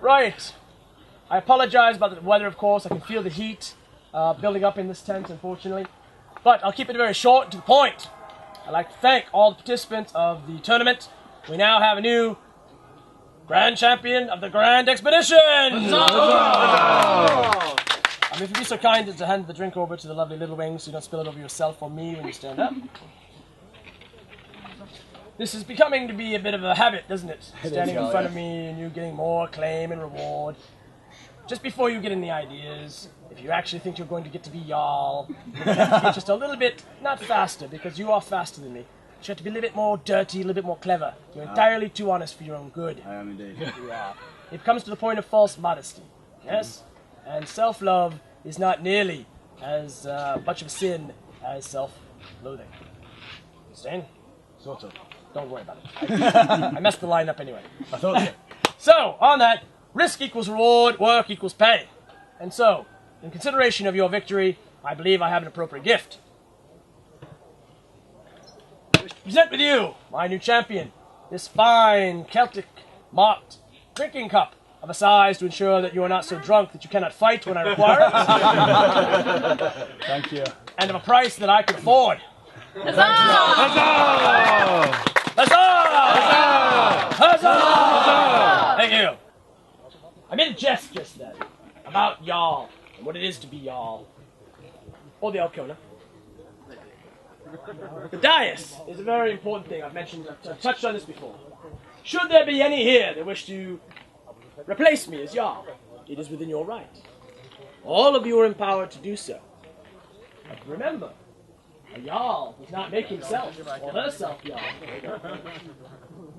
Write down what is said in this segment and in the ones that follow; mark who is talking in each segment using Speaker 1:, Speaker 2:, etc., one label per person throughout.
Speaker 1: Right. I apologize about the weather, of course. I can feel the heat building up in this tent, unfortunately. But I'll keep it very short and to the point. I'd like to thank all the participants of the tournament. We now have a new Grand Champion of the Grand Expedition! If you'd be so kind as to hand the drink over to the lovely Little Wings so you don't spill it over yourself or me when you stand up. This is becoming to be a bit of a habit, doesn't it? Standing in front of me and you getting more acclaim and reward. Just before you get any ideas, if you actually think you're going to get to be Jarl, you have to get just a little bit, not faster, because you are faster than me. But you have to be a little bit more dirty, a little bit more clever. You're entirely too honest for your own good.
Speaker 2: I am indeed.
Speaker 1: You are. It comes to the point of false modesty. Yes? And self-love is not nearly as much of a sin as self-loathing. Understand?
Speaker 2: Sort of.
Speaker 1: Don't worry about it. I messed the line up anyway.
Speaker 2: I thought so.
Speaker 1: So, on that, risk equals reward, work equals pay. And so, in consideration of your victory, I believe I have an appropriate gift. I wish to present with you, my new champion, this fine Celtic marked drinking cup of a size to ensure that you are not so drunk that you cannot fight when I require it.
Speaker 2: Thank you.
Speaker 1: And of a price that I can afford.
Speaker 3: Huzzah!
Speaker 1: Huzzah! Huzzah! Thank you. I made a jest just then about Jarl and what it is to be Jarl. Or the Alcona. The dais is a very important thing. I've touched on this before. Should there be any here that wish to replace me as Jarl, it is within your right. All of you are empowered to do so. But remember, a Jarl does not make himself or herself Jarl.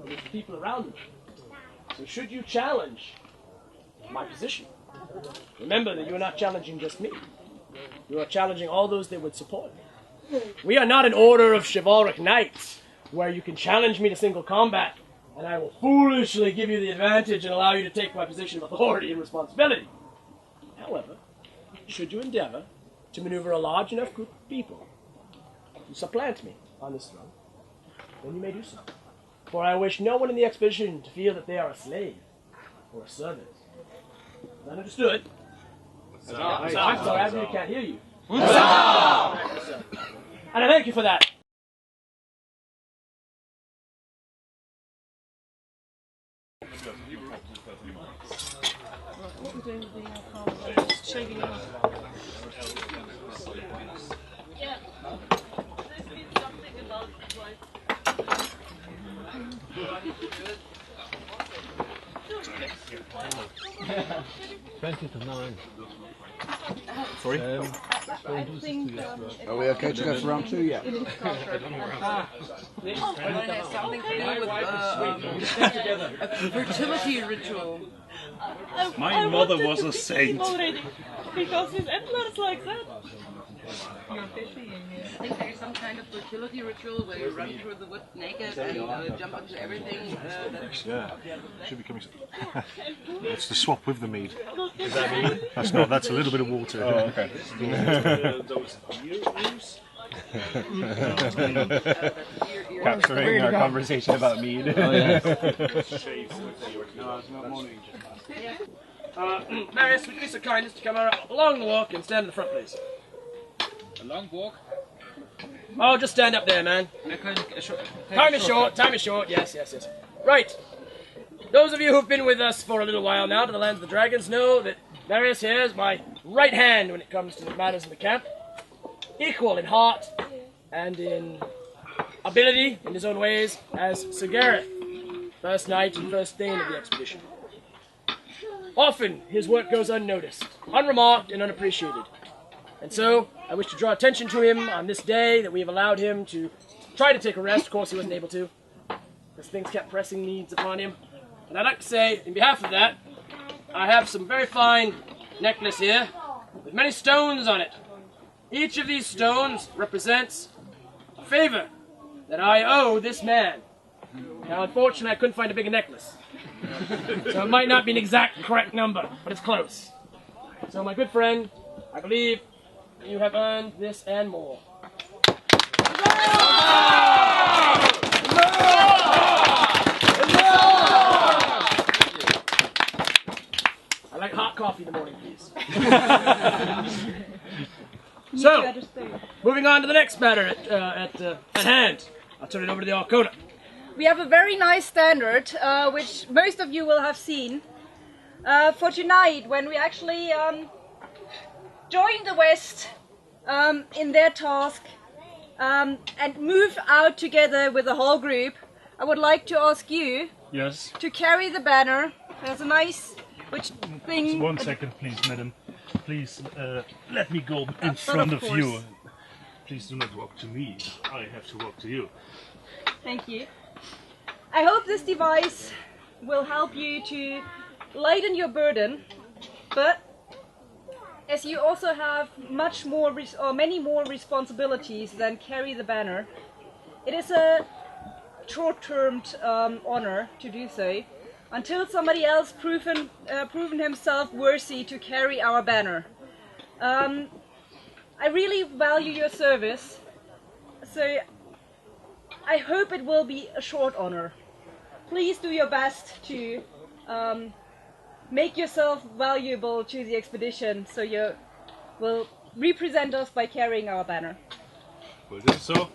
Speaker 1: It's the people around him. So should you challenge my position, remember that you are not challenging just me. You are challenging all those that would support me. We are not an order of chivalric knights where you can challenge me to single combat and I will foolishly give you the advantage and allow you to take my position of authority and responsibility. However, should you endeavor to maneuver a large enough group of people to supplant me on this throne, then you may do so. For I wish no one in the expedition to feel that they are a slave or a servant. Is that understood? I'm sorry, I really can't hear you. And I thank you for that.
Speaker 3: Shaking off. Yeah. There's been something about like
Speaker 4: 20 to 9.
Speaker 2: Sorry?
Speaker 3: I think
Speaker 2: Are we okay to go for round 2 yet?
Speaker 3: it has something to do with a fertility ritual.
Speaker 5: My mother was a saint.
Speaker 3: Because his antlers like that.
Speaker 6: I think there's some kind of fertility ritual where you run through the woods naked and jump into everything.
Speaker 5: Yeah, should be coming. It's the swap with the mead. Is that mead? That's not. That's a little bit of water.
Speaker 2: Oh, okay.
Speaker 4: Capturing our conversation about mead.
Speaker 2: Oh, yeah.
Speaker 1: Marius, would you be so kind as to come along the walk and stand in the front, please?
Speaker 7: A long walk?
Speaker 1: Oh, just stand up there, man. Time is short, yes. Right. Those of you who've been with us for a little while now to the Lands of the Dragons know that Marius here is my right hand when it comes to the matters in the camp. Equal in heart and in ability, in his own ways, as Sir Gareth, first knight and first thane of the expedition. Often his work goes unnoticed, unremarked and unappreciated. And so, I wish to draw attention to him on this day that we have allowed him to try to take a rest. Of course, he wasn't able to, because things kept pressing needs upon him. And I'd like to say, in behalf of that, I have some very fine necklace here, with many stones on it. Each of these stones represents a favor that I owe this man. Now, unfortunately, I couldn't find a bigger necklace. So it might not be an exact correct number, but it's close. So, my good friend, I believe you have earned this and more. like hot coffee in the morning, please. So, moving on to the next matter at hand. I'll turn it over to the Arcona.
Speaker 8: We have a very nice standard, which most of you will have seen, for tonight, when we actually join the West in their task and move out together with the whole group. I would like to ask you
Speaker 5: Yes.
Speaker 8: to carry the banner. There's a nice thing.
Speaker 5: 1 second, please, madam. Please let me go in
Speaker 8: But
Speaker 5: front
Speaker 8: of
Speaker 5: of you.
Speaker 8: course.
Speaker 5: Please do not walk to me. I have to walk to you.
Speaker 8: Thank you. I hope this device will help you to lighten your burden, but as you also have much more many more responsibilities than carry the banner, it is a short-term honor to do so until somebody else proven himself worthy to carry our banner. I really value your service, so I hope it will be a short honor. Please do your best to make yourself valuable to the expedition, so you will represent us by carrying our banner.
Speaker 5: Will do so.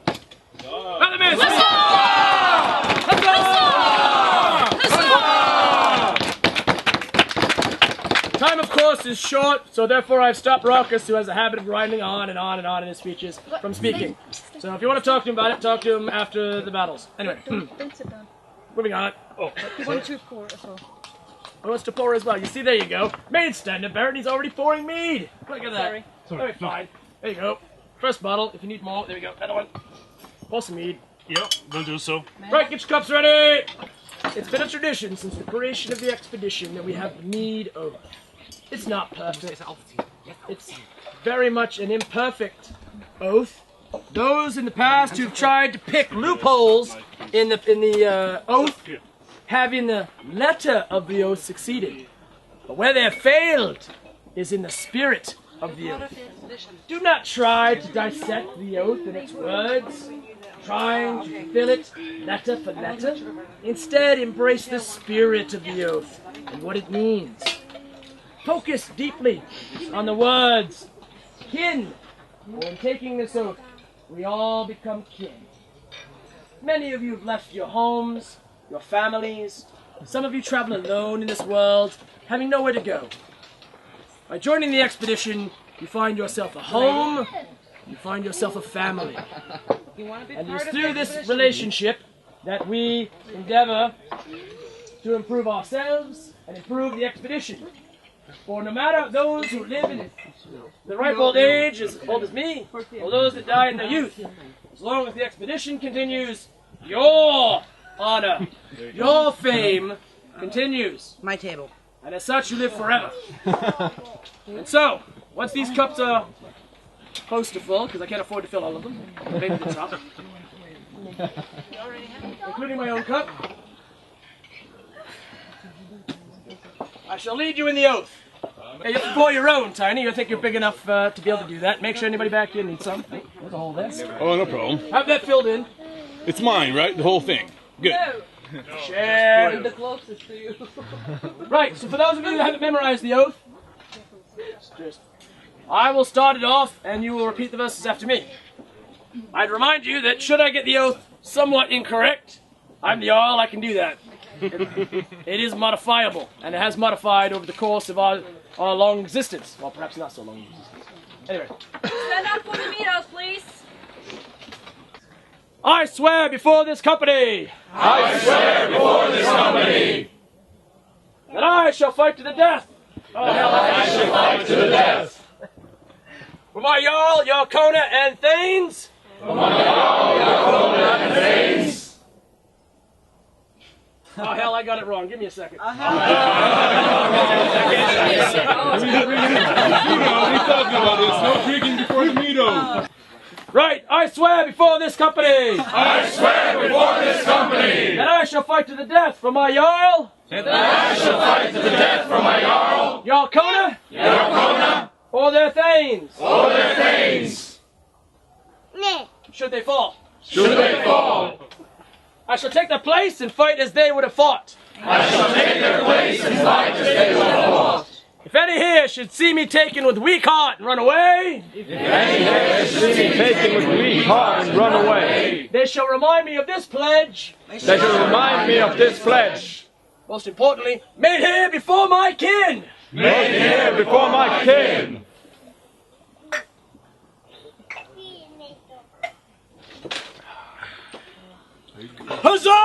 Speaker 1: Time, of course, is short, so therefore I've stopped Raucus, who has a habit of grinding on and on and on in his speeches, from speaking. So if you want to talk to him about it, talk to him after the battles. Anyway,
Speaker 8: Don't sit down.
Speaker 1: moving on. Oh,
Speaker 8: You want to pour as well.
Speaker 1: he wants to pour as well. You see, there you go. Maid's standing there, and he's already pouring mead. Look at that.
Speaker 8: Sorry.
Speaker 1: Very fine. There you go. First bottle. If you need more, there we go. Another one. Pour some mead.
Speaker 5: Yep, will do so.
Speaker 1: Right, get your cups ready. It's been a tradition since the creation of the expedition that we have the mead oath. It's not perfect. It's very much an imperfect oath. Those in the past who've tried to pick loopholes in the oath have in the letter of the oath succeeded. But where they have failed is in the spirit of the oath. Do not try to dissect the oath and its words, trying to fulfill it letter for letter. Instead, embrace the spirit of the oath and what it means. Focus deeply on the words kin. When taking this oath, we all become kin. Many of you have left your homes, your families. Some of you travel alone in this world, having nowhere to go. By joining the expedition, you find yourself a home, you find yourself a family. And it's through this relationship that we endeavor to improve ourselves and improve the expedition. For no matter those who live in the ripe old age, as old as me, or those that die in their youth, as long as the expedition continues, your honor, your fame continues.
Speaker 3: My table.
Speaker 1: And as such, you live forever. And so, once these cups are close to full, because I can't afford to fill all of them, maybe the top, including my own cup, I shall lead you in the oath. Hey, you have to pour your own, Tiny. You think you're big enough to be able to do that. Make sure anybody back here needs some. There's a hole there.
Speaker 9: Oh, no problem.
Speaker 1: Have that filled in.
Speaker 9: It's mine, right? The whole thing. Good.
Speaker 1: Share.
Speaker 3: The closest to you.
Speaker 1: Right, so for those of you that haven't memorized the oath, I will start it off and you will repeat the verses after me. I'd remind you that should I get the oath somewhat incorrect, I'm the Jarl, I can do that. It is modifiable, and it has modified over the course of our long existence. Well, perhaps not so long existence. Anyway.
Speaker 8: Stand up for the meetups, please.
Speaker 1: I swear before this company.
Speaker 9: I swear before this company
Speaker 1: That I shall fight to the death.
Speaker 9: that I shall fight to the death.
Speaker 1: For my Jarl, Yarkona, and Thanes.
Speaker 9: For my Jarl, Yarkona, and Thanes.
Speaker 1: Oh, hell, I got it wrong. Give me a second.
Speaker 9: What are you talking about? There's no drinking before the meadow.
Speaker 1: Right, I swear before this company.
Speaker 9: I swear before this company
Speaker 1: That I shall fight to the death for my Jarl.
Speaker 9: that I shall fight to the death for my Jarl,
Speaker 1: Yarkona.
Speaker 9: Yarkona,
Speaker 1: Or their Thanes.
Speaker 9: or their Thanes.
Speaker 1: Should they fall.
Speaker 9: Should they fall,
Speaker 1: I shall take their place and fight as they would have fought.
Speaker 9: I shall take their place and fight as they would have fought.
Speaker 1: If any here should see me taken with weak heart and run away, they shall remind me of this pledge. Most importantly, made here before my kin. Huzzah!